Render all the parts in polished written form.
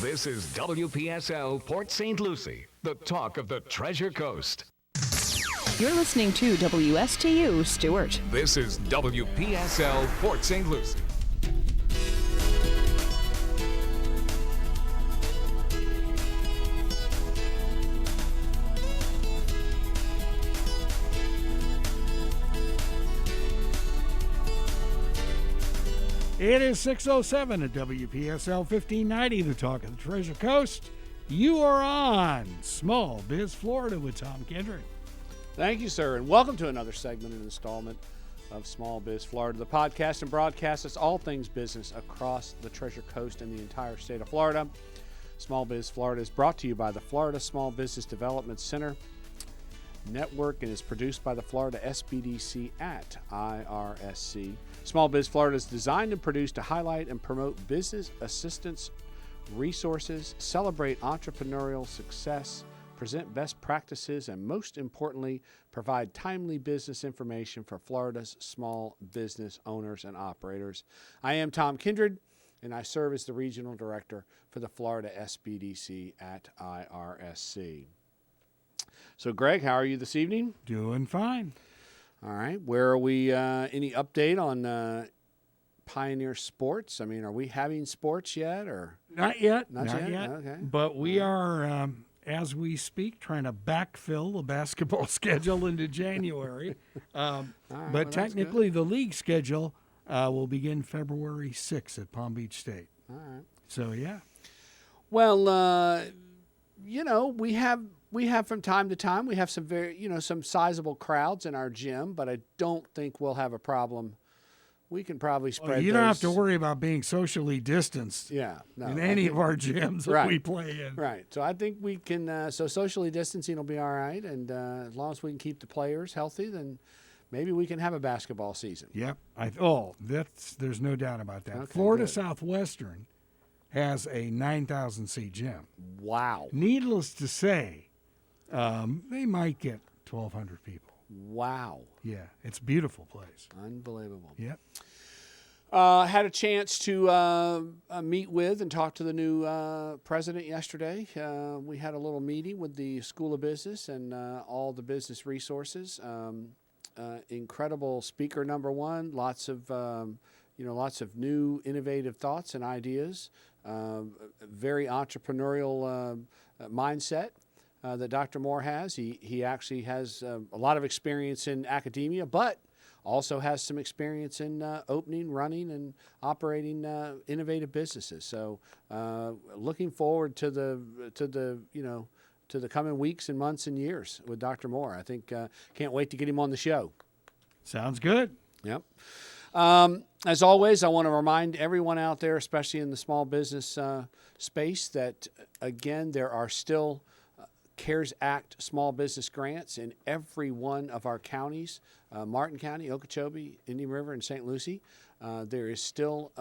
This is WPSL Port St. Lucie, the talk of the Treasure Coast. You're listening to WSTU Stewart. This is WPSL Port St. Lucie. It is 6:07 at WPSL 1590, the talk of the Treasure Coast. You are on Small Biz Florida with Tom Kindred. Thank you, sir, and welcome to another segment and installment of Small Biz Florida, the podcast and broadcast that's all things business across the Treasure Coast and the entire state of Florida. Small Biz Florida is brought to you by the Florida Small Business Development Center Network and is produced by the Florida SBDC at IRSC. Small Biz Florida is designed and produced to highlight and promote business assistance resources, celebrate entrepreneurial success, present best practices, and most importantly, provide timely business information for Florida's small business owners and operators. I am Tom Kindred, and I serve as the Regional Director for the Florida SBDC at IRSC. So, Greg, how are you this evening? Doing fine. All right. Where are we? Any update on Pioneer Sports? I mean, are we having sports yet, or Not yet. Not yet? Okay. But we are, as we speak, trying to backfill the basketball schedule into January. All right, But well, technically, the league schedule will begin February 6th at Palm Beach State. All right. So, yeah. Well, we have from time to time, we have some some sizable crowds in our gym, but I don't think we'll have a problem. We can probably spread You don't have those- to worry about being socially distanced Yeah, no, in I any think- of our gyms that Right. we play in. Right. So I think we can, so socially distancing will be all right. And as long as we can keep the players healthy, then maybe we can have a basketball season. Yep. There's no doubt about that. Okay, Florida good. Southwestern has a 9,000 seat gym. Wow. Needless to say, they might get 1,200 people. Wow. Yeah, it's a beautiful place. Unbelievable. Yep. Had a chance to meet with and talk to the new president yesterday. We had a little meeting with the School of Business and all the business resources. Incredible speaker number one. Lots of new innovative thoughts and ideas. Very entrepreneurial mindset that Dr. Moore has. He actually has a lot of experience in academia, but also has some experience in opening, running, and operating innovative businesses. So, looking forward to the coming weeks and months and years with Dr. Moore. I think can't wait to get him on the show. Sounds good. Yep. As always, I want to remind everyone out there, especially in the small business space, that again there are still CARES Act small business grants in every one of our counties, Martin County, Okeechobee, Indian River, and St. Lucie. There is still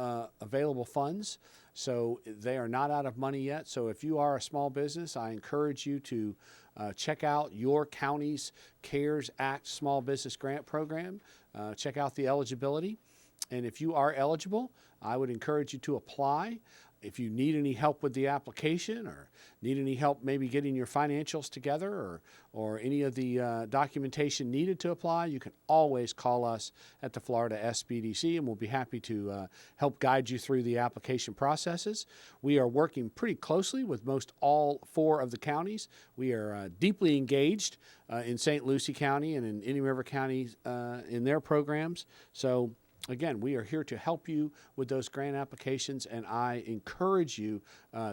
available funds, so they are not out of money yet. So if you are a small business, I encourage you to check out your county's CARES Act small business grant program. Check out the eligibility. And if you are eligible, I would encourage you to apply. If you need any help with the application or need any help maybe getting your financials together or any of the documentation needed to apply, you can always call us at the Florida SBDC, and we'll be happy to help guide you through the application processes. We are working pretty closely with most all four of the counties. We are deeply engaged in St. Lucie County and in Indian River County in their programs. So again, we are here to help you with those grant applications, and I encourage you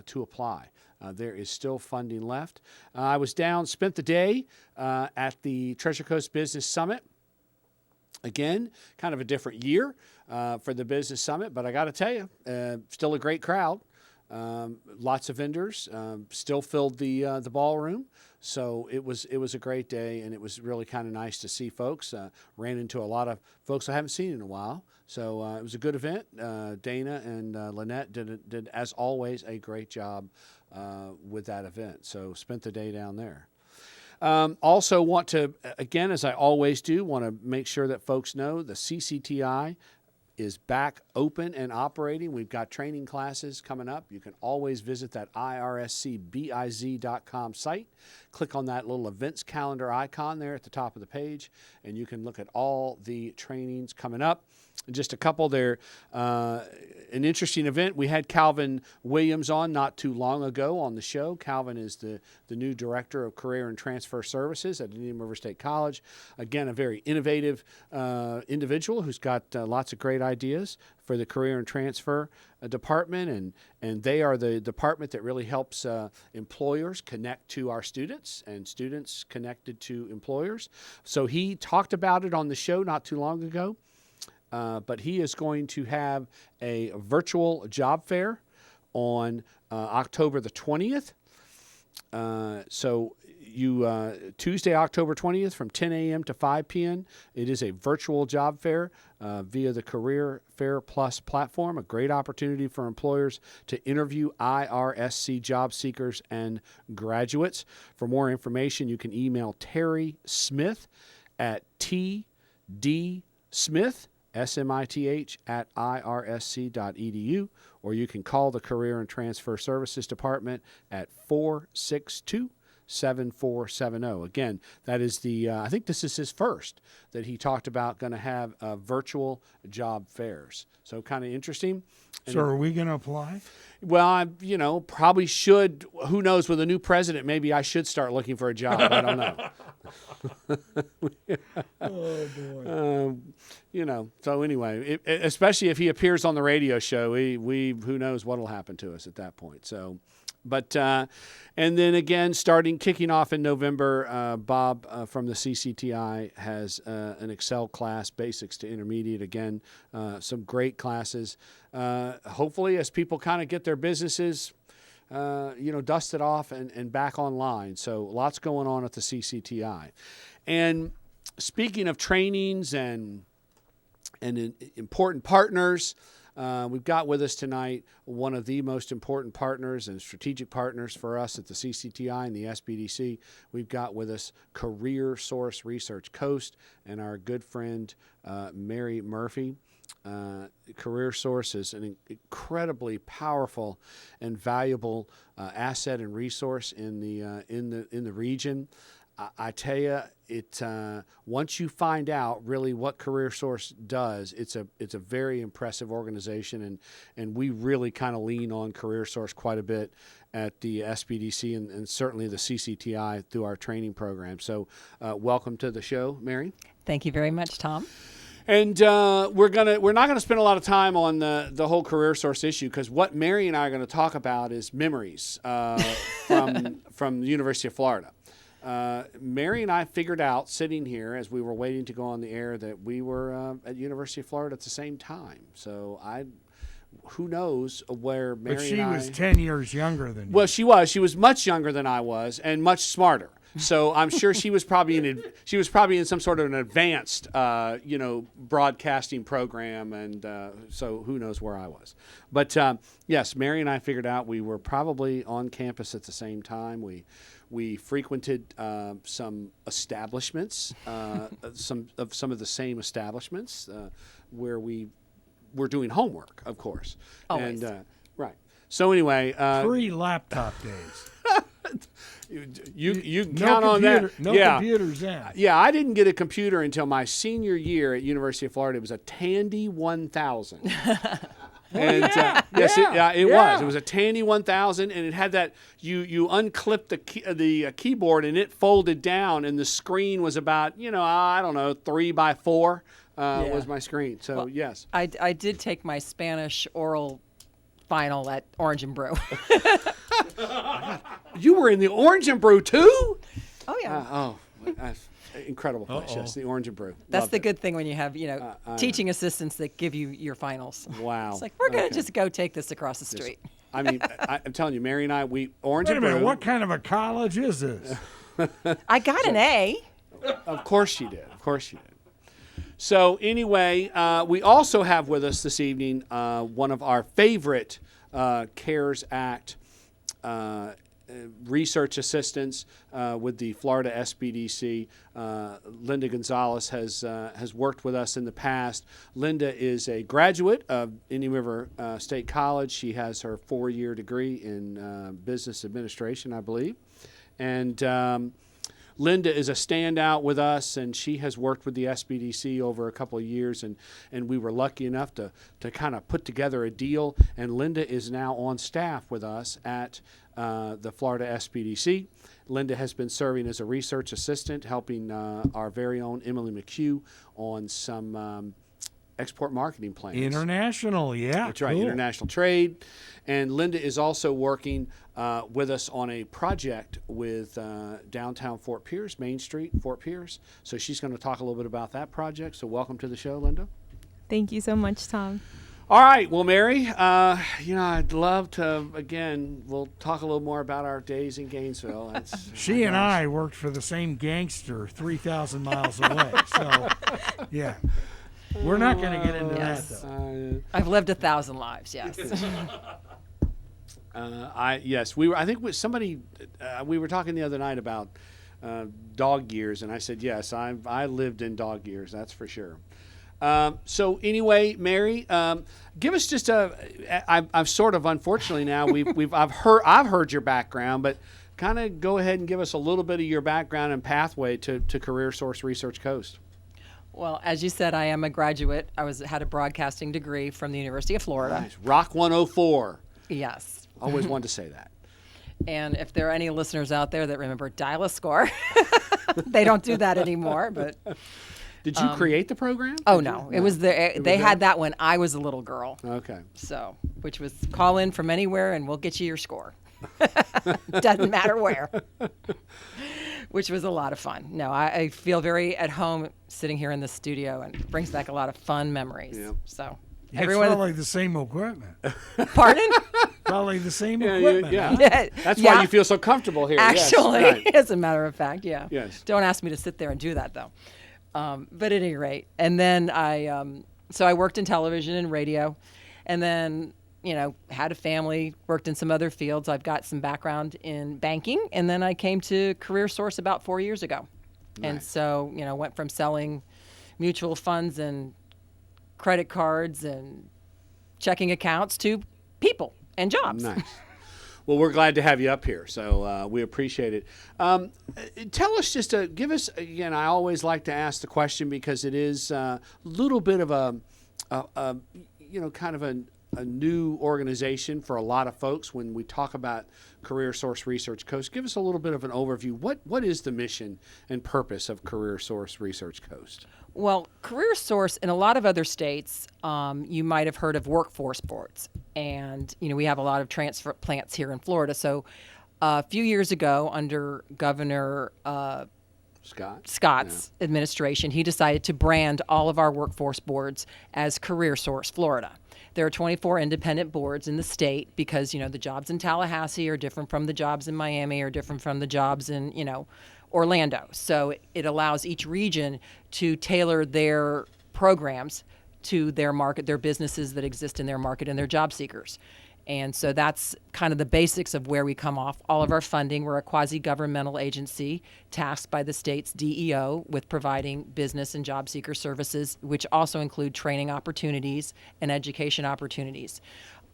to apply. There is still funding left. I was down, spent the day at the Treasure Coast Business Summit. Again, kind of a different year for the Business Summit, but I got to tell you, still a great crowd. Lots of vendors, still filled the ballroom. So it was a great day, and it was really kind of nice to see folks. Ran into a lot of folks I haven't seen in a while. So it was a good event. Dana and Lynette did, as always, a great job with that event. So spent the day down there. Also want to, again, as I always do, want to make sure that folks know the CCTI is back open and operating. We've got training classes coming up. You can always visit that IRSCBIZ.com site. Click on that little events calendar icon there at the top of the page, and you can look at all the trainings coming up. Just a couple there. An interesting event. We had Calvin Williams on not too long ago on the show. Calvin is the new Director of Career and Transfer Services at Indiana River State College. Again, a very innovative individual who's got lots of great ideas for the Career and Transfer department, and they are the department that really helps employers connect to our students and students connected to employers. So he talked about it on the show not too long ago. But he is going to have a virtual job fair on October the 20th. So Tuesday, October 20th from 10 a.m. to 5 p.m. It is a virtual job fair via the Career Fair Plus platform, a great opportunity for employers to interview IRSC job seekers and graduates. For more information, you can email Terry Smith at tdsmith, SMITH at irsc.edu, or you can call the Career and Transfer Services Department at 462-7470. Again, that is I think this is his first that he talked about going to have virtual job fairs. So kind of interesting. So are we going to apply? Well, I probably should. Who knows? With a new president, maybe I should start looking for a job. I don't know. Oh, boy. So anyway, especially if he appears on the radio show, we who knows what will happen to us at that point. So, but and then again, kicking off in November, Bob from the CCTI has an Excel class, basics to intermediate. Again, some great classes. Hopefully, as people kind of get their businesses, dusted off and back online. So lots going on at the CCTI. And speaking of trainings and important partners, we've got with us tonight one of the most important partners and strategic partners for us at the CCTI and the SBDC. We've got with us Career Source Research Coast and our good friend Mary Murphy. Career Source is an incredibly powerful and valuable asset and resource in the region. I tell you, once you find out really what Career Source does, it's a very impressive organization, and we really kind of lean on Career Source quite a bit at the SBDC and certainly the CCTI through our training program. So welcome to the show, Mary. Thank you very much, Tom. And we're not gonna spend a lot of time on the whole Career Source issue, because what Mary and I are going to talk about is memories from the University of Florida. Mary and I figured out, sitting here as we were waiting to go on the air, that we were at University of Florida at the same time. So who knows where Mary But she and I... was 10 years younger than you. Well, she was. She was much younger than I was and much smarter. So I'm sure she was probably in some sort of an advanced, broadcasting program, and so who knows where I was. But yes, Mary and I figured out we were probably on campus at the same time. We frequented some establishments, some of the same establishments where we were doing homework, of course. Always. And, right. So anyway, 3 laptop days. You count on that. No computers in. Yeah, I didn't get a computer until my senior year at University of Florida. It was a Tandy 1000. And it was. It was a Tandy 1000, and it had that you unclipped the keyboard and it folded down, and the screen was about 3x4 was my screen. So well, yes, I did take my Spanish oral final at Orange and Brew. You were in the Orange and Brew too? Oh yeah. Incredible place. Yes, the Orange and Brew. That's Loved the it. good thing when you have teaching assistants that give you your finals. Wow. It's like, we're gonna just go take this across the street. I mean, I'm telling you, Mary and I, Orange Wait a and Brew. minute, what kind of a college is this? I got an A. Of course she did. Of course she did. So anyway, we also have with us this evening one of our favorite CARES Act research assistants with the Florida SBDC. Linda Gonzalez has worked with us in the past. Linda is a graduate of Indian River State College. She has her 4-year degree in business administration, I believe. And Linda is a standout with us, and she has worked with the SBDC over a couple of years, and we were lucky enough to kind of put together a deal, and Linda is now on staff with us at the Florida SBDC. Linda has been serving as a research assistant, helping our very own Emily McHugh on some export marketing plans. International, yeah. That's right, cool. international trade. And Linda is also working with us on a project with downtown Fort Pierce, Main Street, Fort Pierce. So she's going to talk a little bit about that project. So welcome to the show, Linda. Thank you so much, Tom. All right. Well, Mary, I'd love to, again, we'll talk a little more about our days in Gainesville. She and I worked for the same gangster 3,000 miles away. So, yeah. We're not going to get into Yes. that, though. I've lived 1,000 lives, yes. We were. I think with somebody. We were talking the other night about dog years, and I said yes. I lived in dog years. That's for sure. So anyway, Mary, give us just I've sort of, unfortunately now I've heard your background, but kind of go ahead and give us a little bit of your background and pathway to Career Source Research Coast. Well, as you said, I am a graduate. Had a broadcasting degree from the University of Florida. Nice. Rock 104. Yes. Always wanted to say that. And if there are any listeners out there that remember Dial a Score, they don't do that anymore. But did you create the program? oh no, it was they had that when I was a little girl. Okay. So, which was call in from anywhere and we'll get you your score. Doesn't matter where. Which was a lot of fun. No, I feel very at home sitting here in the studio, and it brings back a lot of fun memories. Yep. So It's everyone, probably the same equipment. pardon? Probably the same equipment. Yeah. Yeah. That's Yeah. why you feel so comfortable here. Actually, Yes. Right. as a matter of fact, yeah. Yes. Don't ask me to sit there and do that though. But at any rate, and then so I worked in television and radio, and then had a family, worked in some other fields. I've got some background in banking, and then I came to Career Source about 4 years ago. Nice. And so, went from selling mutual funds and credit cards and checking accounts to people and jobs. Nice. Well, we're glad to have you up here, so we appreciate it. Tell us give us, again, I always like to ask the question because it is a little bit of a kind of a new organization for a lot of folks when we talk about Career Source Research Coast. Give us a little bit of an overview. What is the mission and purpose of Career Source Research Coast? Well, Career Source in a lot of other states, you might have heard of workforce boards. And, we have a lot of transfer plants here in Florida. So a few years ago, under Governor Scott's administration, he decided to brand all of our workforce boards as Career Source Florida. There are 24 independent boards in the state because, the jobs in Tallahassee are different from the jobs in Miami or different from the jobs in, Orlando. So it allows each region to tailor their programs to their market, their businesses that exist in their market and their job seekers. And so that's kind of the basics of where we come off. All of our funding, we're a quasi-governmental agency tasked by the state's DEO with providing business and job seeker services, which also include training opportunities and education opportunities.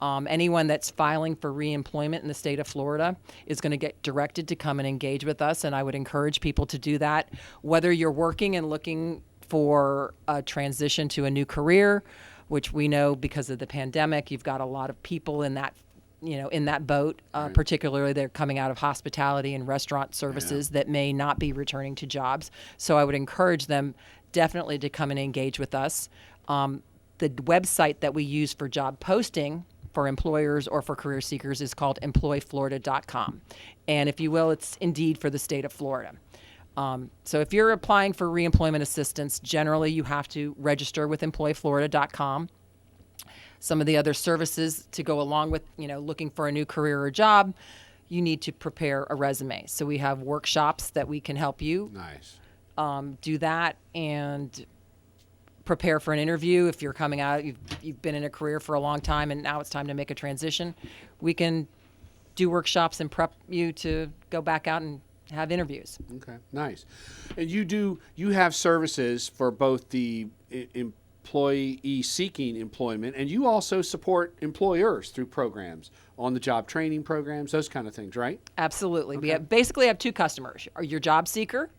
Anyone that's filing for reemployment in the state of Florida is going to get directed to come and engage with us, and I would encourage people to do that, whether you're working and looking for a transition to a new career, which we know because of the pandemic, you've got a lot of people in that, in that boat, Right. particularly they're coming out of hospitality and restaurant services that may not be returning to jobs. So I would encourage them definitely to come and engage with us. The website that we use for job posting for employers or for career seekers is called employflorida.com. And if you will, it's Indeed for the state of Florida. So if you're applying for reemployment assistance, generally you have to register with employflorida.com. Some of the other services to go along with, looking for a new career or job, you need to prepare a resume. So we have workshops that we can help you Nice. do that and prepare for an interview. If you're coming out, you've been in a career for a long time and now it's time to make a transition, we can do workshops and prep you to go back out and have interviews. Okay, nice. And you have services for both the employee seeking employment, and you also support employers through programs, on-the-job training programs, those kind of things, right? Absolutely. Okay. We basically have two customers, your job seeker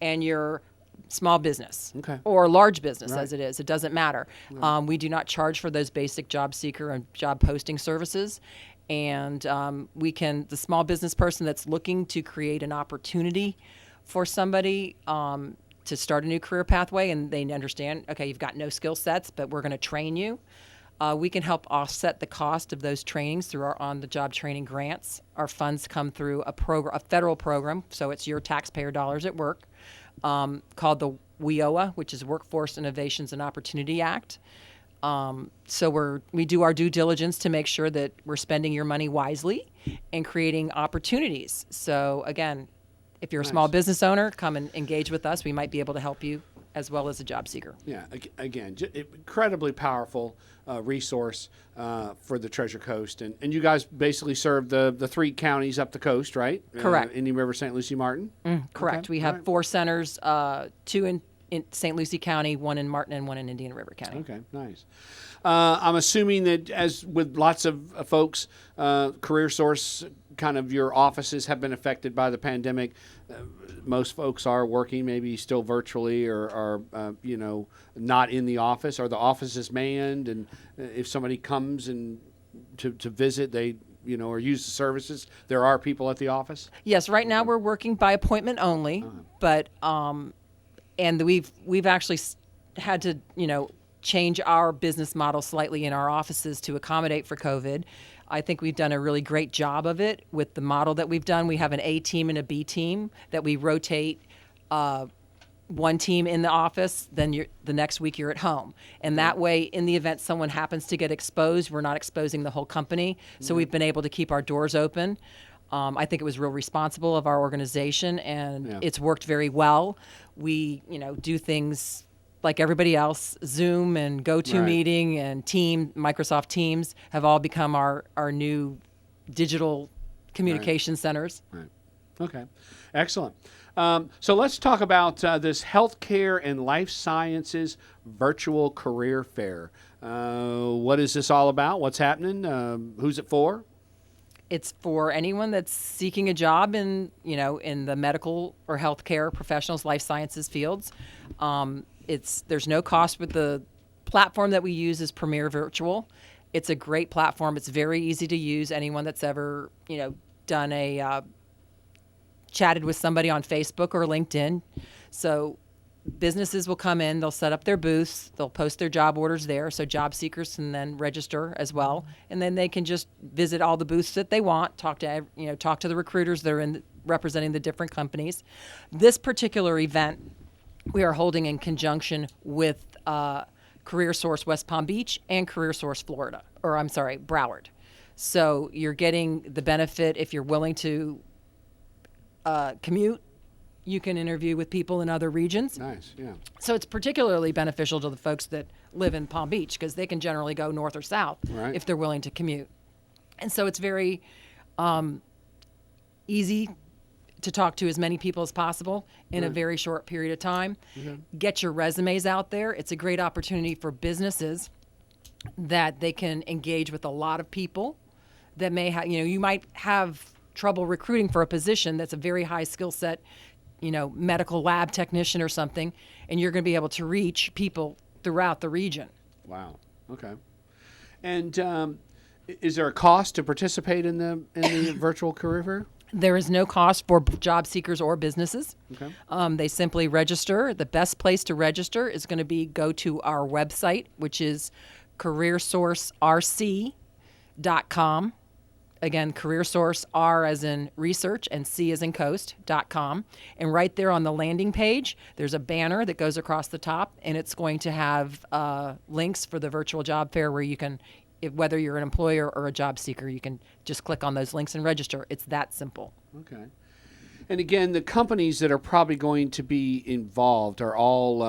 and your small business, Okay. or large business, Right. as it is. It doesn't matter. We do not charge for those basic job seeker and job posting services. And the small business person that's looking to create an opportunity for somebody to start a new career pathway, and they understand, okay, you've got no skill sets, but we're going to train you. We can help offset the cost of those trainings through our on-the-job training grants. Our funds come through a federal program, so it's your taxpayer dollars at work, called the WIOA, which is Workforce Innovations and Opportunity Act. So we do our due diligence to make sure that we're spending your money wisely and creating opportunities. So again, if you're a small business owner, come and engage with us. We might be able to help you as well as a job seeker. Yeah, again, incredibly powerful resource for the Treasure Coast. And you guys basically serve the 3 counties up the coast, right? Correct. Indian River, St. Lucie, Martin? Correct. Okay, We have all right. 4 centers, 2 in St. Lucie County, 1 in Martin, and 1 in Indian River County. Okay, nice. I'm assuming that, as with lots of folks, Career Source, kind of your offices have been affected by the pandemic. Most folks are working maybe still virtually or are, not in the office. Are the offices manned? And if somebody comes and to visit, they, or use the services, there are people at the office? Yes, right now we're working by appointment only, but and we've actually had to change our business model slightly in our offices to accommodate for COVID. I think we've done a really great job of it with the model that we've done. We have an A team and a B team that we rotate. One team in the office, then the next week you're at home. And that way, in the event someone happens to get exposed, we're not exposing the whole company. So we've been able to keep our doors open. I think it was real responsible of our organization, and it's worked very well. We, do things like everybody else. Zoom and GoToMeeting and Microsoft Teams have all become our new digital communication centers. Right. Okay. Excellent. So let's talk about this healthcare and life sciences virtual career fair. What is this all about? What's happening? Who's it for? It's for anyone that's seeking a job in the medical or healthcare professionals, life sciences fields. There's no cost with the platform that we use is Premier Virtual. It's a great platform. It's very easy to use. Anyone that's ever, done chatted with somebody on Facebook or LinkedIn. So businesses will come in, they'll set up their booths, they'll post their job orders there, so job seekers can then register as well, and then they can just visit all the booths that they want, talk to the recruiters that are representing the different companies. This particular event we are holding in conjunction with Career Source West Palm Beach and Career Source Broward. So you're getting the benefit if you're willing to commute. You can interview with people in other regions. Nice, yeah. So it's particularly beneficial to the folks that live in Palm Beach because they can generally go north or south if they're willing to commute. And so it's very easy to talk to as many people as possible in a very short period of time. Get your resumes out there. It's a great opportunity for businesses that they can engage with a lot of people that may have, you might have trouble recruiting for a position that's a very high skill set, medical lab technician or something, and you're going to be able to reach people throughout the region. Wow. Okay. And is there a cost to participate in the virtual career fair? There is no cost for job seekers or businesses. Okay. They simply register. The best place to register is going to go to our website, which is careersourcerc.com. Again, CareerSource, R as in research and C as in coast.com. And right there on the landing page, there's a banner that goes across the top, and it's going to have links for the virtual job fair where you can, whether you're an employer or a job seeker, you can just click on those links and register. It's that simple. Okay. And again, the companies that are probably going to be involved are all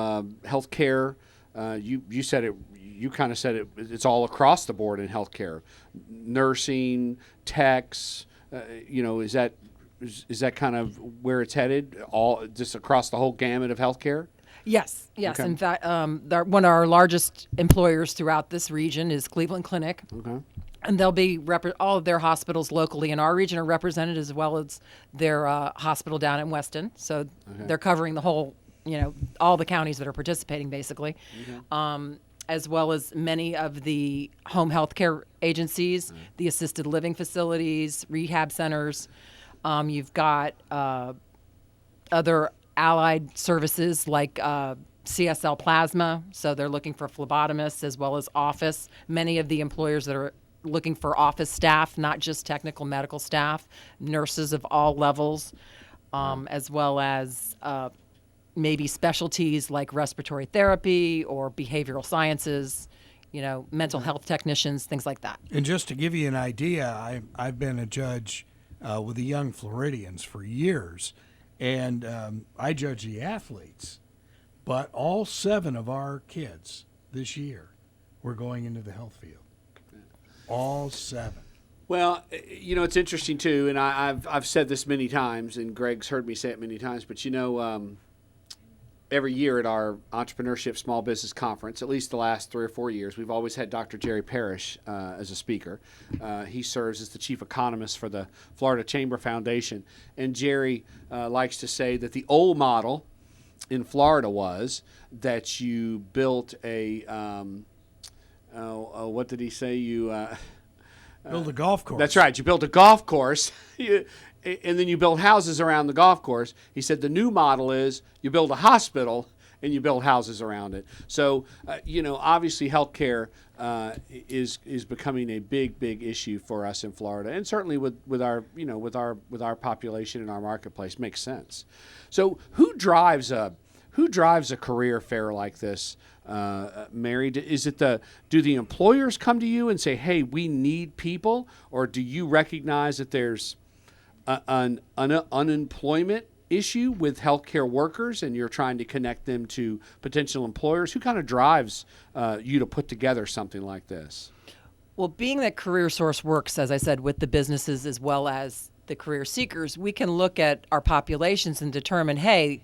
healthcare. You said it. You kind of said it. It's all across the board in healthcare, nursing, techs, is that kind of where it's headed, all just across the whole gamut of healthcare? Yes. Okay. In fact, one of our largest employers throughout this region is Cleveland Clinic. Okay. And they'll be all of their hospitals locally in our region are represented, as well as their hospital down in Weston. So they're covering the whole, all the counties that are participating, basically, as well as many of the home health care agencies, the assisted living facilities, rehab centers. You've got other allied services like CSL Plasma. So they're looking for phlebotomists as well as office. Many of the employers that are looking for office staff, not just technical medical staff, nurses of all levels, as well as maybe specialties like respiratory therapy or behavioral sciences, mental health technicians, things like that. And just to give you an idea, I've been a judge with the young Floridians for years, and I judge the athletes. But all 7 of our kids this year were going into the health field. All 7. Well, it's interesting too, and I've said this many times, and Greg's heard me say it many times. But every year at our entrepreneurship small business conference, at least the last 3 or 4 years, we've always had Dr. Jerry Parrish as a speaker. He serves as the chief economist for the Florida Chamber Foundation, and Jerry likes to say that the old model in Florida was that you built a what did he say? Build a golf course. That's right. You built a golf course, and then you build houses around the golf course. He said the new model is you build a hospital and you build houses around it. So, obviously healthcare is becoming a big issue for us in Florida, and certainly with our population and our marketplace makes sense. So, who drives a career fair like this? Mary, do the employers come to you and say, hey, we need people, or do you recognize that there's an unemployment issue with healthcare workers and you're trying to connect them to potential employers? Who kind of drives you to put together something like this? Well, being that Career Source works, as I said, with the businesses as well as the career seekers, we can look at our populations and determine, hey,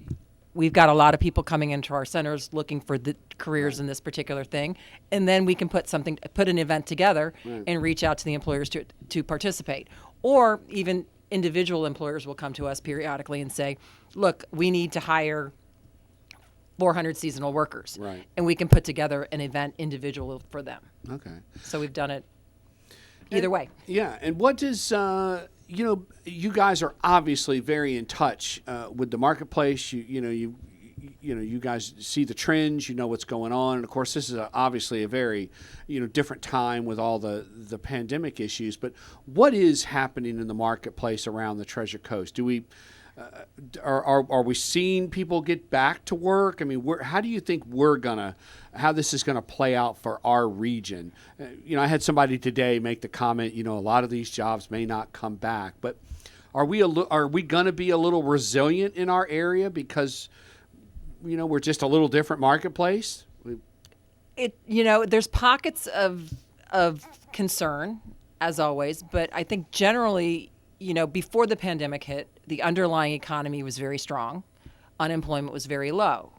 we've got a lot of people coming into our centers looking for the careers in this particular thing, and then we can put an event together and reach out to the employers to participate. Or even individual employers will come to us periodically and say, look, we need to hire 400 seasonal workers. Right. And we can put together an event individual for them. Okay. So we've done it either way. Yeah. And what does, you guys are obviously very in touch with the marketplace. You guys see the trends, what's going on. And of course, this is obviously a very, different time with all the pandemic issues. But what is happening in the marketplace around the Treasure Coast? Do we, are we seeing people get back to work? I mean, how do you think how this is gonna play out for our region? I had somebody today make the comment, a lot of these jobs may not come back, but are we gonna be a little resilient in our area because we're just a little different marketplace? There's pockets of concern, as always, but I think generally, before the pandemic hit, the underlying economy was very strong. Unemployment was very low.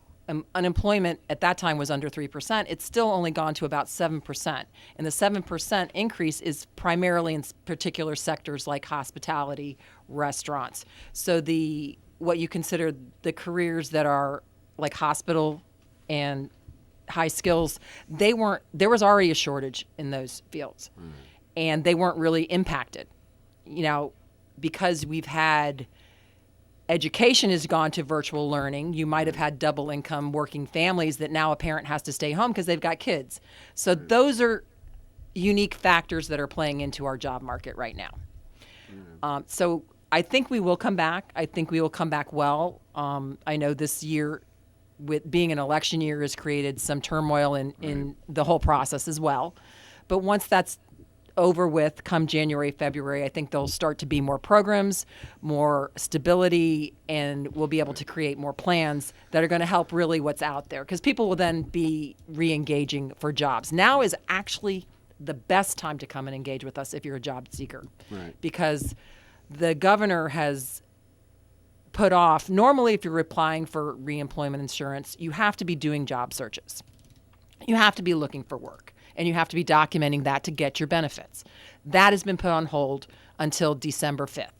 Unemployment at that time was under 3%. It's still only gone to about 7%. And the 7% increase is primarily in particular sectors like hospitality, restaurants. So what you consider the careers that are like hospital and high skills, there was already a shortage in those fields. And they weren't really impacted. Because we've had education has gone to virtual learning, you might have had double income working families that now a parent has to stay home because they've got kids. So those are unique factors that are playing into our job market right now. So I think we will come back. I think we will come back well. I know this year, with being an election year, has created some turmoil in the whole process as well. But once that's over with, come January, February, I think there'll start to be more programs, more stability, and we'll be able to create more plans that are going to help really what's out there, because people will then be re-engaging for jobs. Now is actually the best time to come and engage with us if you're a job seeker, because the governor has put off. Normally, if you're applying for reemployment insurance, you have to be doing job searches. You have to be looking for work, and you have to be documenting that to get your benefits. That has been put on hold until December 5th.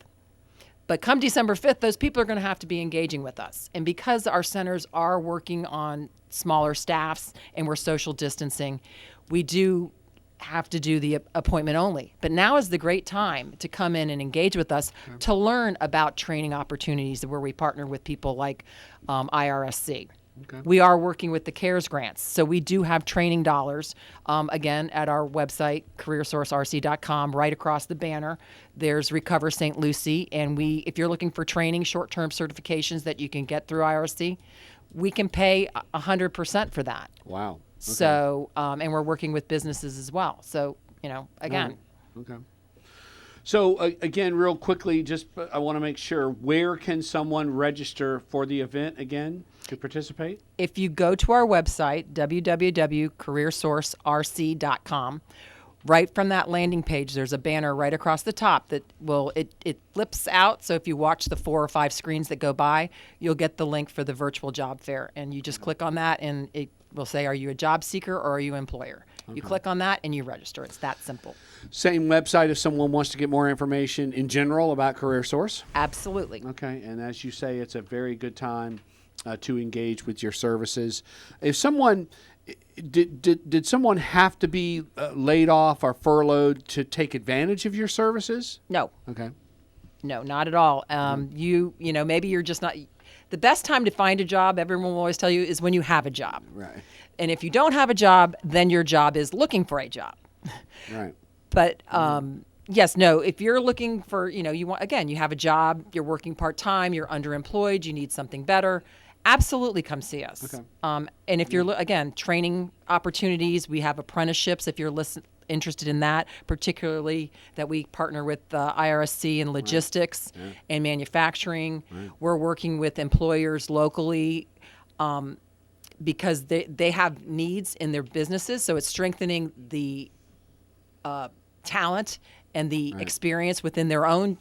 But come December 5th, those people are going to have to be engaging with us. And because our centers are working on smaller staffs and we're social distancing, we do have to do the appointment only. But now is the great time to come in and engage with us to learn about training opportunities where we partner with people like IRSC. Okay. We are working with the CARES grants. So we do have training dollars, again, at our website, careersourcerc.com. Right across the banner, there's Recover St. Lucie. And if you're looking for training, short-term certifications that you can get through IRSC, we can pay 100% for that. Wow. Okay. So, and we're working with businesses as well. So, again. Okay. So again, real quickly, just I want to make sure, where can someone register for the event again to participate? If you go to our website, www.careersourcerc.com, right from that landing page, there's a banner right across the top that it flips out. So if you watch the 4 or 5 screens that go by, you'll get the link for the virtual job fair. And you just click on that and it will say, are you a job seeker or are you an employer? Okay. You click on that and you register. It's that simple. Same website if someone wants to get more information in general about CareerSource? Absolutely. Okay. And as you say, it's a very good time to engage with your services. If someone... Did someone have to be laid off or furloughed to take advantage of your services? No. Okay. No, not at all. Maybe you're just not. The best time to find a job, everyone will always tell you, is when you have a job. Right. And if you don't have a job, then your job is looking for a job. Right. But yes, no. If you're looking for, you have a job, you're working part-time, you're underemployed, you need something better. Absolutely come see us. Okay. And if you're, training opportunities, we have apprenticeships if you're interested in that, particularly that we partner with IRSC in logistics and manufacturing. Right. We're working with employers locally because they have needs in their businesses, so it's strengthening the talent and the experience within their own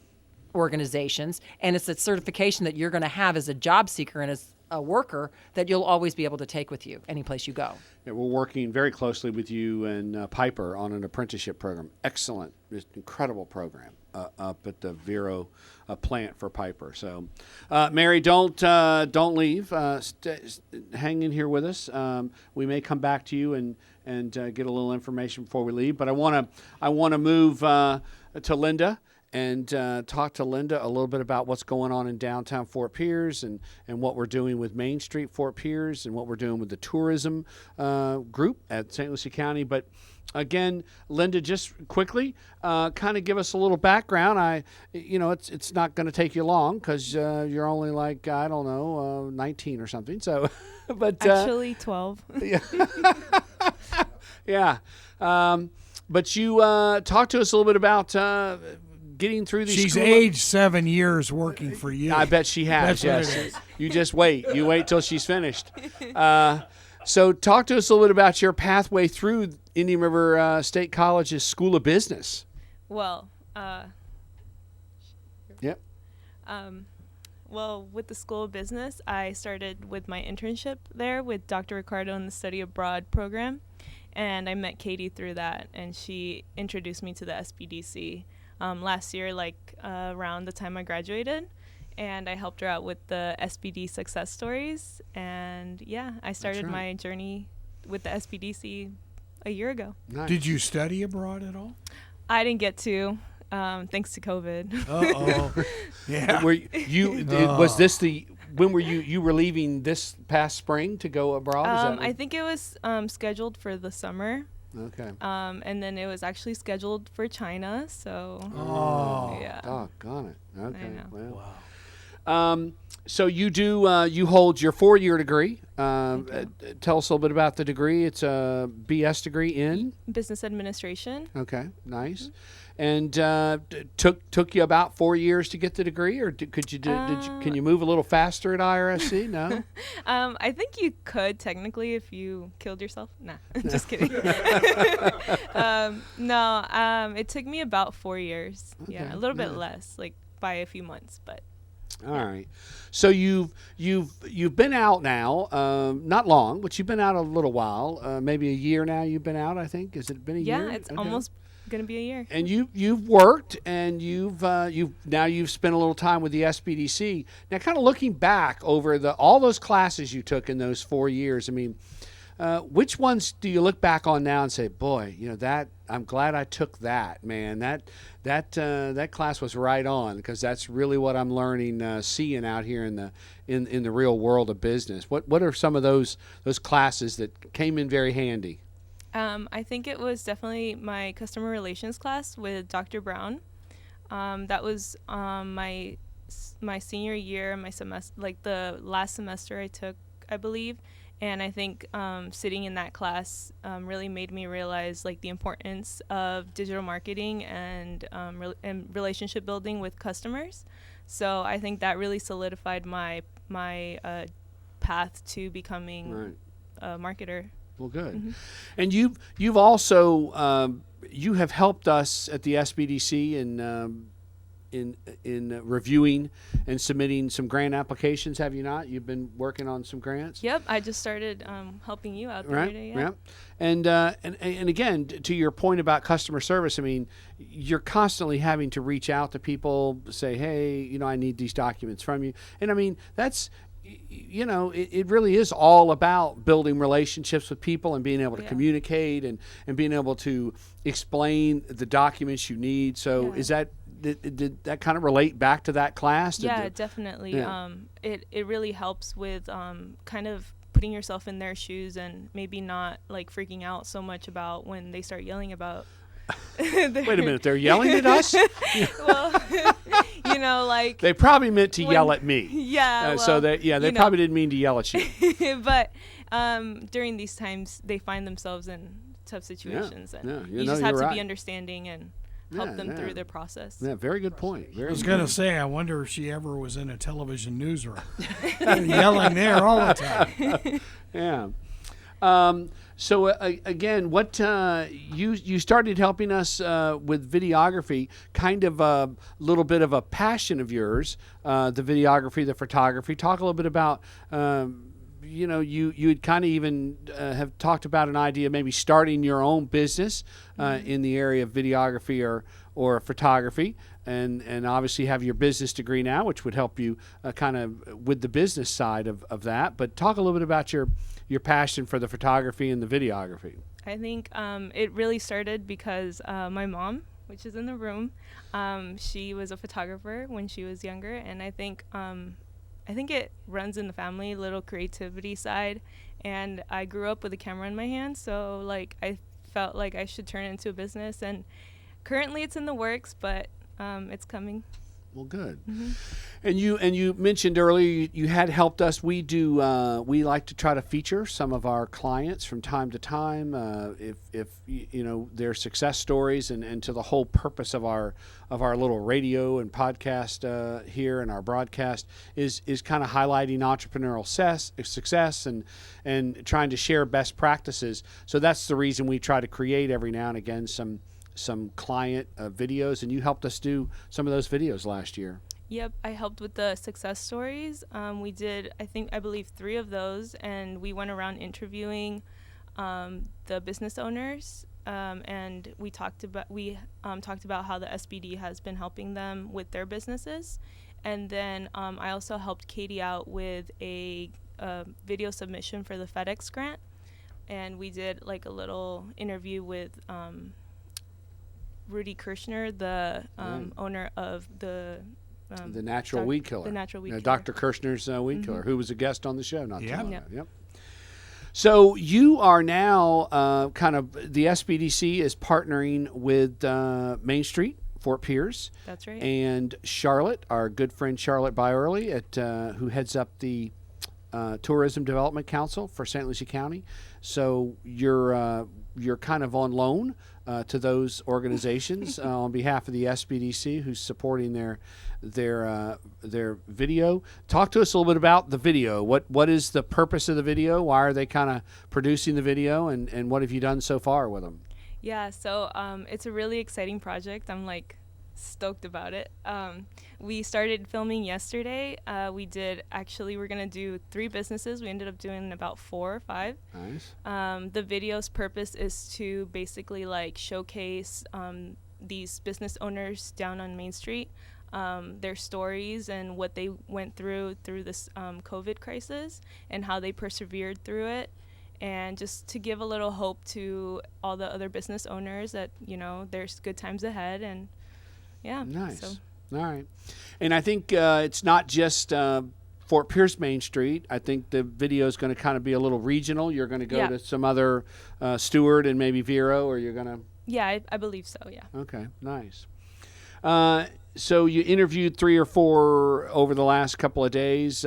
organizations, and it's a certification that you're going to have as a job seeker and as a worker that you'll always be able to take with you any place you go. Yeah, we're working very closely with you and Piper on an apprenticeship program. Excellent, just incredible program up at the Vero plant for Piper. So, Mary, don't leave. Hang in here with us. We may come back to you and get a little information before we leave. But I want to move to Linda. And talk to Linda a little bit about what's going on in downtown Fort Pierce and what we're doing with Main Street Fort Pierce and what we're doing with the tourism group at St. Lucie County. But again, Linda, just quickly, kind of give us a little background. It's not going to take you long because you're only 19 or something. So, but actually 12. Yeah. Yeah. But you talk to us a little bit about getting through these. She's aged 7 years working for you. I bet she has. That's yes. what it is. You just wait. You wait till she's finished. So talk to us a little bit about your pathway through Indian River State College's School of Business. Well, Yep. Well, with the School of Business, I started with my internship there with Dr. Ricardo in the Study Abroad program, and I met Katie through that, and she introduced me to the SBDC last year, around the time I graduated, and I helped her out with the SBD success stories, and I started my journey with the SBDC a year ago. Nice. Did you study abroad at all? I didn't get to, thanks to COVID. Uh-oh. Yeah. Were you? Was this the? When were you? You were leaving this past spring to go abroad? Is that I think it was scheduled for the summer. Okay. And then it was actually scheduled for China. So. Oh. Yeah. Doggone it. Okay. I know. Well. Wow. So you do. You hold your 4-year degree. Tell us a little bit about the degree. It's a BS degree in Business Administration. Okay. Nice. and took you about 4 years to get the degree, or can you move a little faster at IRSC? No. I think you could technically if you killed yourself. Nah, just kidding. No, it took me about 4 years. Okay, Yeah, a little bit nice. less, like by a few months, but. All right. So you've been out now, not long, but you've been out a little while, maybe a year now. You've been out, I think. Has it been a year? Yeah, it's almost gonna be a year. And you've worked, and you've spent a little time with the SBDC. Now, kind of looking back over all those classes you took in those 4 years, I mean, which ones do you look back on now and say, boy, that I'm glad I took that, man. That class was right on, because that's really what I'm learning, seeing out here in the real world of business. What are some of those classes that came in very handy? I think it was definitely my customer relations class with Dr. Brown. That was my senior year, my semester, like the last semester I took, I believe. And I think sitting in that class really made me realize like the importance of digital marketing and relationship building with customers. So I think that really solidified my path to becoming a marketer. Well, good. Mm-hmm. And you've also you have helped us at the SBDC in reviewing and submitting some grant applications, have you not? You've been working on some grants? Yep, I just started helping you out there today. Yeah. Right. And again, to your point about customer service, I mean, you're constantly having to reach out to people, say, hey, I need these documents from you. And I mean, that's, it really is all about building relationships with people and being able to communicate and being able to explain the documents you need. So is that, did that kind of relate back to that class? Yeah, definitely. Yeah. It really helps with kind of putting yourself in their shoes and maybe not like freaking out so much about when they start yelling about. Wait a minute, they're yelling at us? Well, like they probably meant to yell at me. Yeah. So they probably didn't mean to yell at you. But during these times, they find themselves in tough situations, and you just have to be understanding and help them through their process. Yeah, very good point. I was going to say, I wonder if she ever was in a television newsroom. Yelling there all the time. Yeah. So again, what you started helping us with videography, kind of a little bit of a passion of yours, the videography, the photography. Talk a little bit about, you had kind of even have talked about an idea, maybe starting your own business in the area of videography or photography. And obviously have your business degree now, which would help you kind of with the business side of that. But talk a little bit about your passion for the photography and the videography. I think it really started because my mom, which is in the room, she was a photographer when she was younger, and I think it runs in the family, little creativity side. And I grew up with a camera in my hand, so like I felt like I should turn it into a business. And currently it's in the works, but it's coming. Well, good. Mm-hmm. And you mentioned earlier you had helped us. We like to try to feature some of our clients from time to time, if their success stories, and to the whole purpose of our little radio and podcast here and our broadcast is kind of highlighting entrepreneurial success and trying to share best practices. So that's the reason we try to create every now and again some client videos, and you helped us do some of those videos last year. Yep, I helped with the success stories. We did, I believe 3 of those, and we went around interviewing the business owners, and we talked about how the SBD has been helping them with their businesses. And then I also helped Katie out with a video submission for the FedEx grant, and we did like a little interview with Rudy Kirshner, the owner of the natural weed killer. The natural weed killer. Dr. Kirshner's weed killer, who was a guest on the show not too long ago. Yep. So you are now kind of, the SBDC is partnering with Main Street, Fort Pierce. That's right. And Charlotte, our good friend Charlotte Byerly, who heads up the Tourism Development Council for St. Lucie County. So you're kind of on loan to those organizations on behalf of the SBDC, who's supporting their video. Talk to us a little bit about the video. What is the purpose of the video? Why are they kind of producing the video, and what have you done so far with them? Yeah, so it's a really exciting project. I'm like stoked about it. We started filming yesterday. We're gonna do 3 businesses. We ended up doing about 4 or 5. Nice. The video's purpose is to basically like showcase these business owners down on Main Street, their stories and what they went through this COVID crisis and how they persevered through it. And just to give a little hope to all the other business owners that, there's good times ahead. And yeah. Nice. So. All right. And I think it's not just Fort Pierce Main Street. I think the video is going to kind of be a little regional. You're going to go to some other Stewart and maybe Vero, or you're going to... Yeah, I believe so, yeah. Okay, nice. So you interviewed 3 or 4 over the last couple of days.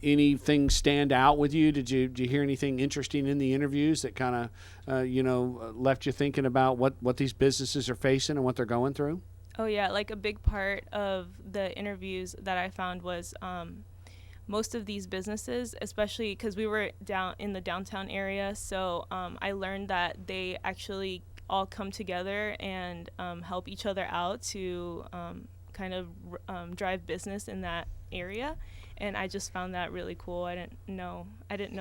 Anything stand out with you? Did you hear anything interesting in the interviews that kind of left you thinking about what these businesses are facing and what they're going through? Oh yeah, like a big part of the interviews that I found was most of these businesses, especially because we were down in the downtown area, so I learned that they actually all come together and help each other out to kind of drive business in that area. And I just found that really cool. I didn't know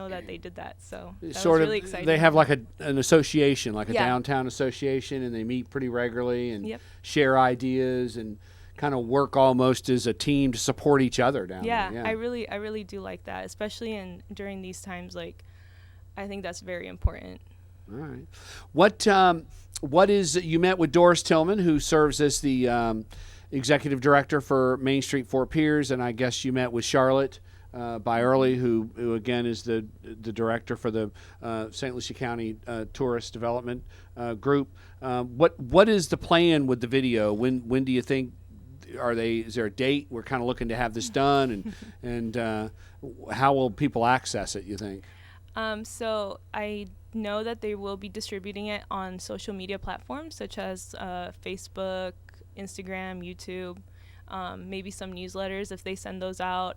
that they did that. So that was really exciting. They have like an association, like a downtown association, and they meet pretty regularly and share ideas and kind of work almost as a team to support each other down there. Yeah, I really do like that, especially during these times. Like, I think that's very important. All right. What is you met with Doris Tillman, who serves as the executive director for Main Street Fort Pierce, and I guess you met with Charlotte Byerly, who again is the director for the St. Lucie County Tourist Development Group. What is the plan with the video? When do you think is there a date? We're kind of looking to have this done, and how will people access it, you think? So I know that they will be distributing it on social media platforms such as Facebook, Instagram, YouTube, maybe some newsletters if they send those out.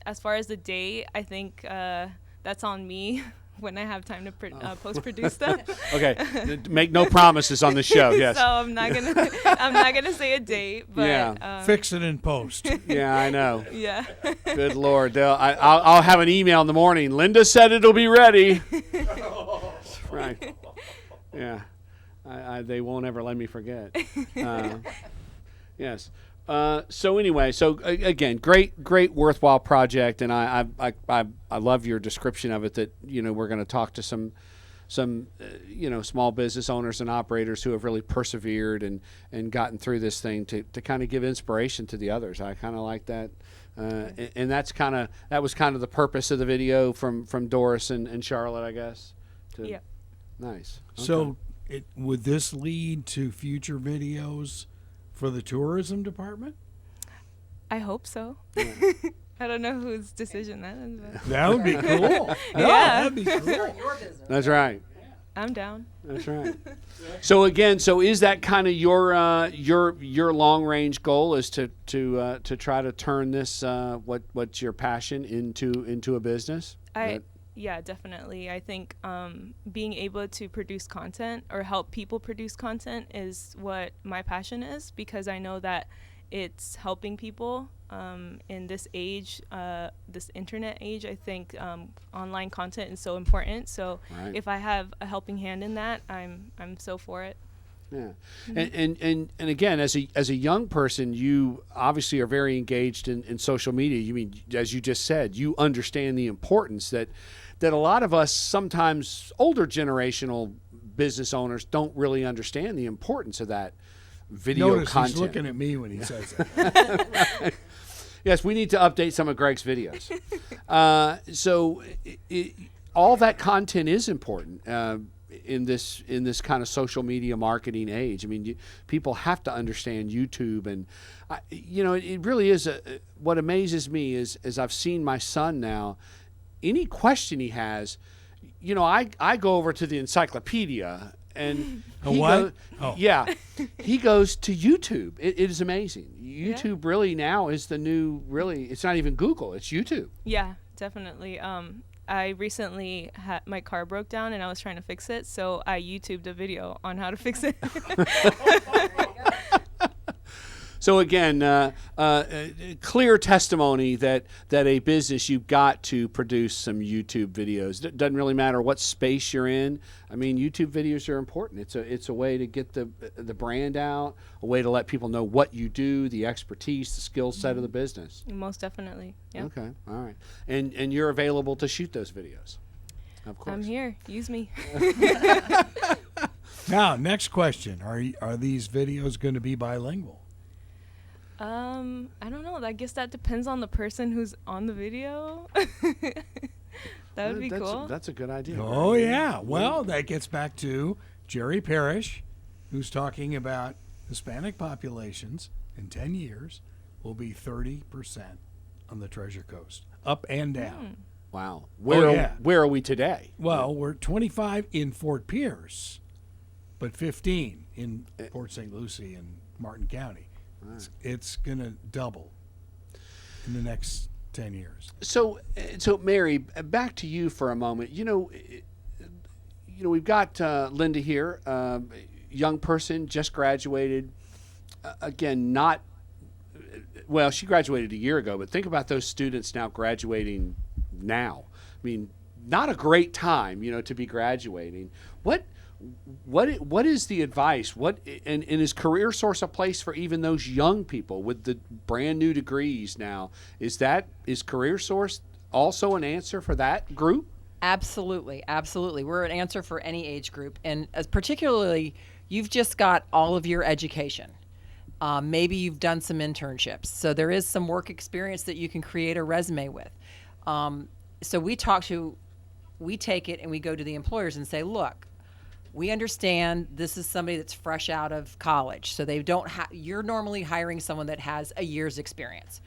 As far as the date, I think that's on me when I have time to post-produce them. Okay, make no promises on the show. Yes. So I'm not gonna say a date, but fix it in post. Yeah, I know. Yeah. Good Lord, I'll have an email in the morning. Linda said it'll be ready. Right. Yeah. They won't ever let me forget. Yes. So anyway, again, great, worthwhile project, and I love your description of it. That we're going to talk to some small business owners and operators who have really persevered and gotten through this thing to kind of give inspiration to the others. I kind of like that, and that was kind of the purpose of the video from Doris and Charlotte, I guess. Yeah. Nice. Okay. So, would this lead to future videos for the tourism department? I hope so. Yeah. I don't know whose decision that is. But. That would be cool. Yeah. That'd be cool. Your business. That's right. I'm down. That's right. So is that kind of your long range goal is to try to turn this what's your passion into a business? Yeah, definitely. I think being able to produce content or help people produce content is what my passion is, because I know that it's helping people in this age, this internet age. I think online content is so important. So if I have a helping hand in that, I'm so for it. Yeah, and again, as a young person, you obviously are very engaged in social media. You mean, as you just said, you understand the importance that a lot of us, sometimes older generational business owners, don't really understand the importance of that video Notice content. He's looking at me when he says that. Yes, we need to update some of Greg's videos. So all that content is important in this kind of social media marketing age. I mean, people have to understand YouTube, and it really is. What amazes me is, as I've seen my son now, any question he has, I go over to the encyclopedia and A he what? goes, Oh. yeah, he goes to YouTube. It is amazing. YouTube really now is the new. Really, it's not even Google. It's YouTube. Yeah, definitely. I recently had my car broke down and I was trying to fix it, so I YouTubed a video on how to fix it. So again, clear testimony that a business, you've got to produce some YouTube videos. It doesn't really matter what space you're in. I mean, YouTube videos are important. It's a way to get the brand out, a way to let people know what you do, the expertise, the skill set of the business. Most definitely. Yeah. Okay, all right. And you're available to shoot those videos, of course. I'm here. Use me. Now, next question: are these videos going to be bilingual? I don't know. I guess that depends on the person who's on the video. That would be cool. That's a good idea. Oh yeah. Well, that gets back to Jerry Parrish, who's talking about Hispanic populations in 10 years will be 30% on the Treasure Coast, up and down. Wow. yeah. Where are we today? Well, we're 25 in Fort Pierce, but 15 in Port St. Lucie and Martin County. It's going to double in the next 10 years. So Mary, back to you for a moment. You know, we've got Linda here, young person, just graduated. Again, not well. She graduated a year ago, but think about those students now graduating now. I mean, not a great time, to be graduating. What is the advice? And is Career Source a place for even those young people with the brand new degrees now? Is Career Source also an answer for that group? Absolutely. We're an answer for any age group, and as particularly, you've just got all of your education. Maybe you've done some internships, so there is some work experience that you can create a resume with. So we take it and we go to the employers and say, look, we understand this is somebody that's fresh out of college, so they don't you're normally hiring someone that has a year's experience.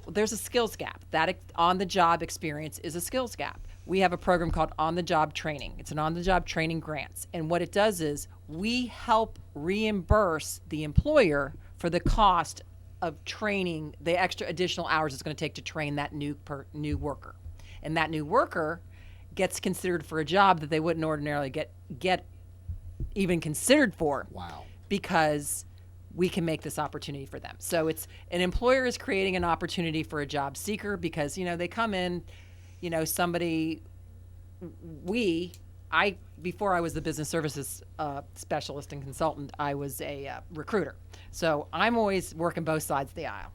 Well, there's a skills gap. That on-the-job experience is a skills gap. We have a program called On-the-Job Training. It's an on-the-job training grants, and what it does is we help reimburse the employer for the cost of training, the extra additional hours it's going to take to train that new worker, and that new worker gets considered for a job that they wouldn't ordinarily get even considered for. Wow. Because we can make this opportunity for them. So it's an employer is creating an opportunity for a job seeker because, they come in, before I was the business services specialist and consultant, I was a recruiter. So I'm always working both sides of the aisle.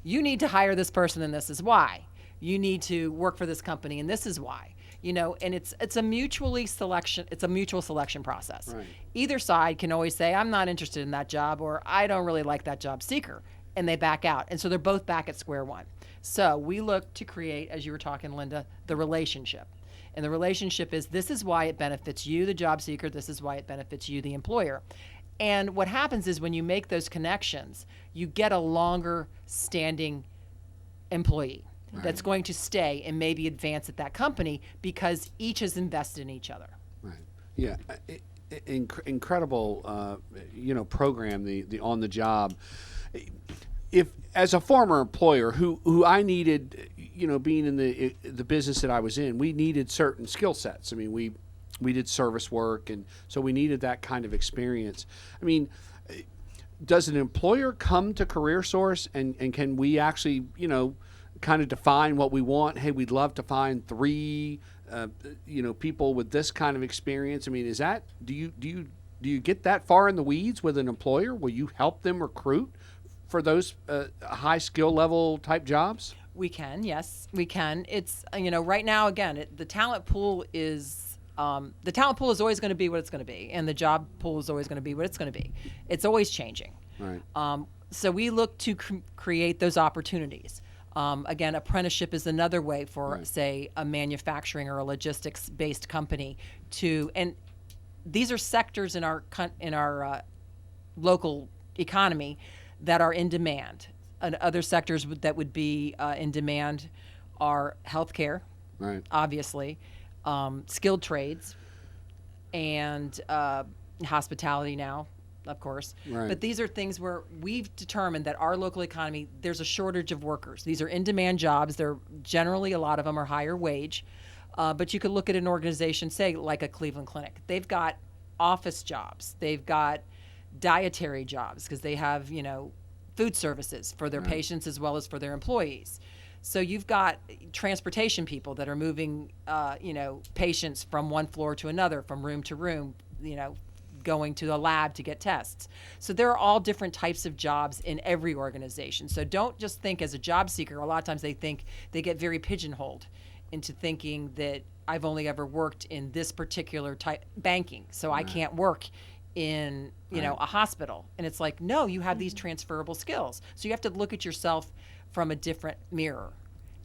You need to hire this person and this is why. You need to work for this company and this is why. And it's a mutual selection process. Right. Either side can always say, I'm not interested in that job, or I don't really like that job seeker, and they back out. And so they're both back at square one. So we look to create, as you were talking, Linda, the relationship. And the relationship is, this is why it benefits you, the job seeker, this is why it benefits you, the employer. And what happens is when you make those connections, you get a longer standing employee. Right. That's going to stay and maybe advance at that company because each is invested in each other. Right. Yeah. Incredible, program, the on the job. If as a former employer who I needed, being in the business that I was in, we needed certain skill sets. I mean, we did service work, and so we needed that kind of experience. I mean, does an employer come to Career Source and can we actually, kind of define what we want? Hey, we'd love to find 3, people with this kind of experience. I mean, is that, do you get that far in the weeds with an employer? Will you help them recruit for those high skill level type jobs? We can, yes, we can. It's, right now, again, the talent pool is always going to be what it's going to be, and the job pool is always going to be what it's going to be. It's always changing. Right. So we look to create those opportunities. Again, apprenticeship is another way for, right, say, a manufacturing or a logistics-based company and these are sectors in our local economy that are in demand. And other sectors that would be in demand are healthcare, right, obviously, skilled trades, and hospitality now, of course. Right. But these are things where we've determined that our local economy, there's a shortage of workers. These are in-demand jobs. They're generally, a lot of them are higher wage. But you could look at an organization, say, like a Cleveland Clinic. They've got office jobs. They've got dietary jobs because they have, food services for their patients as well as for their employees. So you've got transportation people that are moving, patients from one floor to another, from room to room, going to a lab to get tests. So there are all different types of jobs in every organization. So don't just think as a job seeker. A lot of times they get very pigeonholed into thinking that I've only ever worked in this particular type banking, so I can't work in a hospital. And it's like, no, you have these transferable skills. So you have to look at yourself from a different mirror.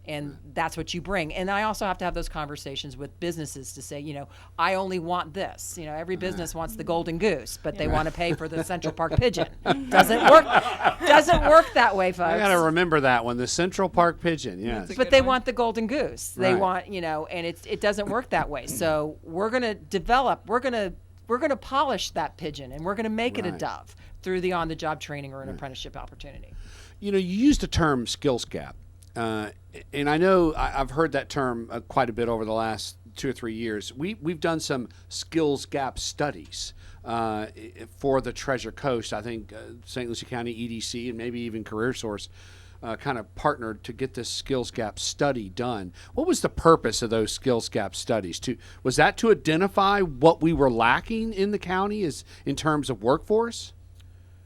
And that's what you bring. And I also have to have those conversations with businesses to say, I only want this. Every business wants the golden goose, but they want to pay for the Central Park pigeon. Doesn't work that way, folks. I got to remember that one, the Central Park pigeon, yes. But they want the golden goose. They Right. want, and it doesn't work that way. So we're going to develop, we're going to polish that pigeon, and we're going to make it a Right. dove through the on-the-job training or an apprenticeship opportunity. You used the term skills gap. And I know I've heard that term quite a bit over the last 2 or 3 years. We've done some skills gap studies for the Treasure Coast. I think St. Lucie County EDC and maybe even CareerSource kind of partnered to get this skills gap study done. What was the purpose of those skills gap studies? Was that to identify what we were lacking in the county in terms of workforce?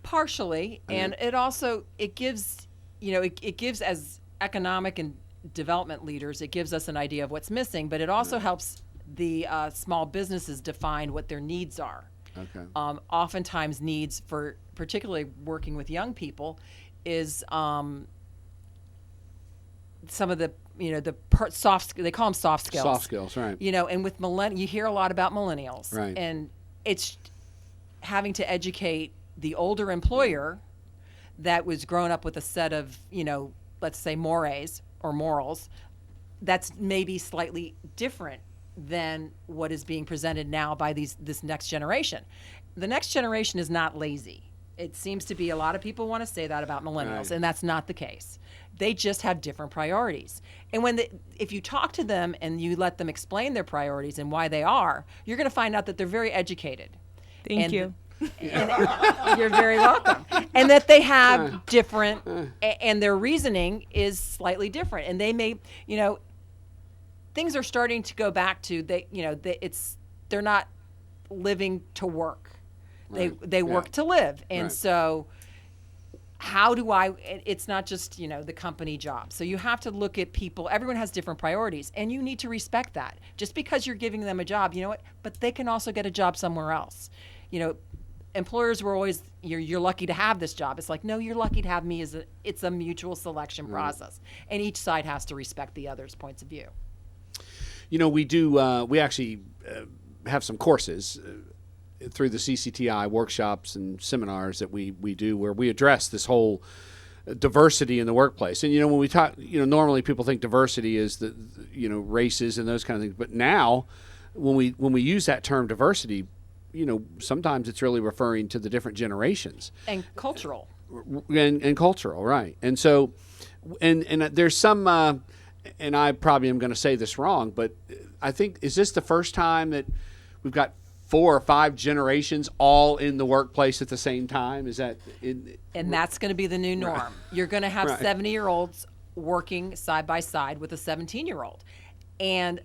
Partially, and it gives as economic and development leaders, it gives us an idea of what's missing, but it also helps the small businesses define what their needs are. Okay. Oftentimes needs for particularly working with young people is some of the soft, they call them soft skills. Soft skills, right. And with you hear a lot about millennials. Right. And it's having to educate the older employer that was grown up with a set of, let's say mores or morals that's maybe slightly different than what is being presented now by this next generation. The next generation is not lazy. It seems to be a lot of people want to say that about millennials, Right. and that's not the case. They just have different priorities. And if you talk to them and you let them explain their priorities and why they are, you're going to find out that they're very educated. Thank you. And you're very welcome. And that they have different, and their reasoning is slightly different. And they may, things are starting to go back to they're not living to work. Right. They work to live. And Right. so it's not just, the company job. So you have to look at people. Everyone has different priorities, and you need to respect that. Just because you're giving them a job, but they can also get a job somewhere else. Employers were always, you're lucky to have this job. It's like, no, you're lucky to have me. It's a mutual selection process, and each side has to respect the other's points of view. We actually have some courses through the CCTI workshops and seminars that we do where we address this whole diversity in the workplace. And when we talk, normally people think diversity is the races and those kind of things. But now, when we use that term diversity, sometimes it's really referring to the different generations And cultural. and cultural, right? And so, and there's some, and I probably am going to say this wrong, but I think, is this the first time that we've got 4 or 5 generations all in the workplace at the same time? Is that And that's going to be the new norm. Right. You're going to have Right. 70-year-olds working side by side with a 17-year-old. And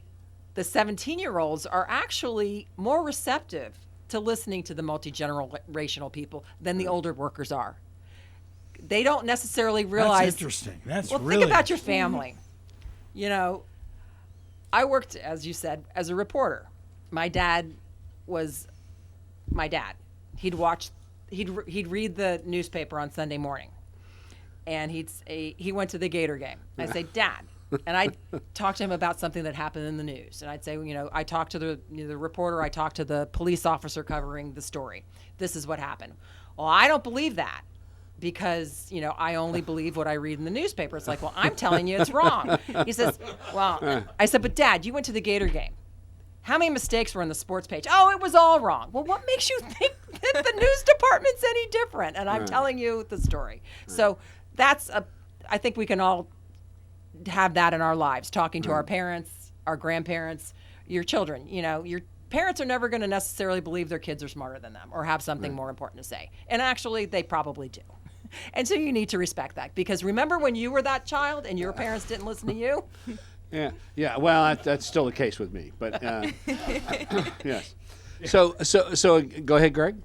the 17-year-olds are actually more receptive to listening to the multi-generational people than the older workers are. They don't necessarily realize. That's interesting. That's Well, really think about your family. I worked, as you said, as a reporter. My dad was my dad. He'd read the newspaper on Sunday morning, and he went to the Gator game. I'd say, Dad, and I'd talk to him about something that happened in the news. And I'd say, I talked to the reporter, I talked to the police officer covering the story. This is what happened. Well, I don't believe that because, I only believe what I read in the newspaper. It's like, well, I'm telling you it's wrong. He says, well, I said, but Dad, you went to the Gator game. how many mistakes were in the sports page? Oh, it was all wrong. Well, what makes you think that the news department's any different? And I'm telling you the story. So I think we can all have that in our lives, talking to our parents, our grandparents, your children. Your parents are never going to necessarily believe their kids are smarter than them or have something more important to say. And actually, they probably do. And so you need to respect that, because remember when you were that child and your parents didn't listen to you? Yeah. Well, that's still the case with me, but yes. So go ahead, Greg.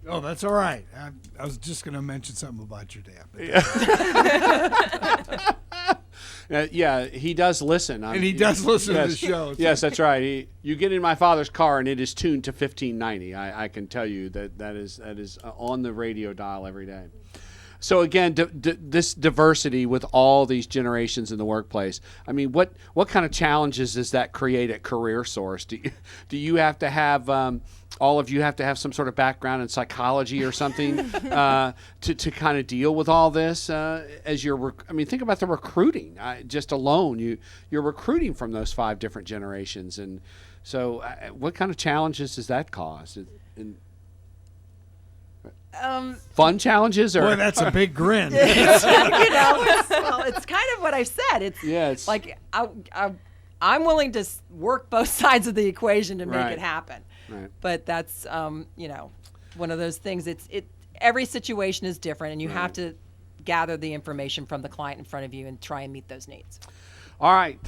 Oh, that's all right. I was just going to mention something about your dad. Yeah, he does listen. And he does listen to the show. Yes, that's right. You get in my father's car, and it is tuned to 1590. I can tell you that is on the radio dial every day. So again, this diversity with all these generations in the workplace. I mean, what kind of challenges does that create at CareerSource? Do you have to have all of you have to have some sort of background in psychology or something to kind of deal with all this as you're? I mean, think about the recruiting. Just alone, you're recruiting from those 5 different generations, and so what kind of challenges does that cause? Fun challenges, or boy, that's a big grin. It's kind of what I said. It's like I'm willing to work both sides of the equation to make it happen. Right. But that's one of those things. Every situation is different, and you have to gather the information from the client in front of you and try and meet those needs. All right.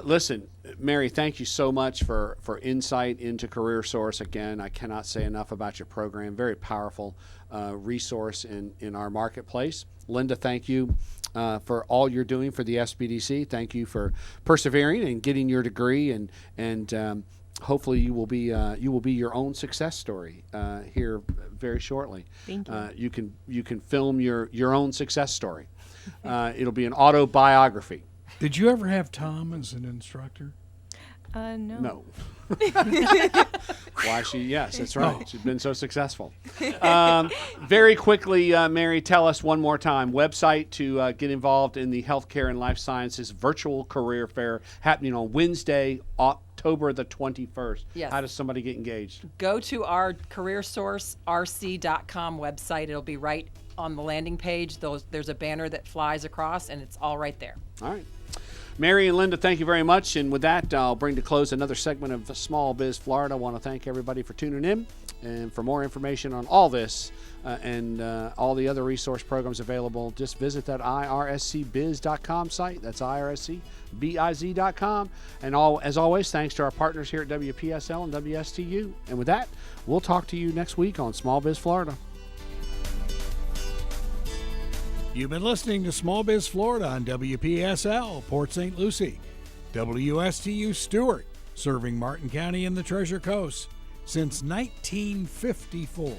Listen, Mary, thank you so much for insight into CareerSource. Again, I cannot say enough about your program. Very powerful resource in our marketplace. Linda, thank you for all you're doing for the SBDC. Thank you for persevering and getting your degree, and hopefully you will be your own success story here very shortly. Thank you. You can film your own success story. It'll be an autobiography. Did you ever have Tom as an instructor? No. Why yes, that's right. She's been so successful. Very quickly, Mary, tell us one more time, website to get involved in the Healthcare and Life Sciences Virtual Career Fair happening on Wednesday, October the 21st. Yes. How does somebody get engaged? Go to our CareerSourceRC.com website. It'll be right on the landing page. There's a banner that flies across, and it's all right there. All right. Mary and Linda, thank you very much. And with that, I'll bring to close another segment of Small Biz Florida. I want to thank everybody for tuning in. And for more information on all this and all the other resource programs available, just visit that IRSCBiz.com site. That's IRSCBiz.com. And as always, thanks to our partners here at WPSL and WSTU. And with that, we'll talk to you next week on Small Biz Florida. You've been listening to Small Biz Florida on WPSL, Port St. Lucie, WSTU Stewart, serving Martin County and the Treasure Coast since 1954.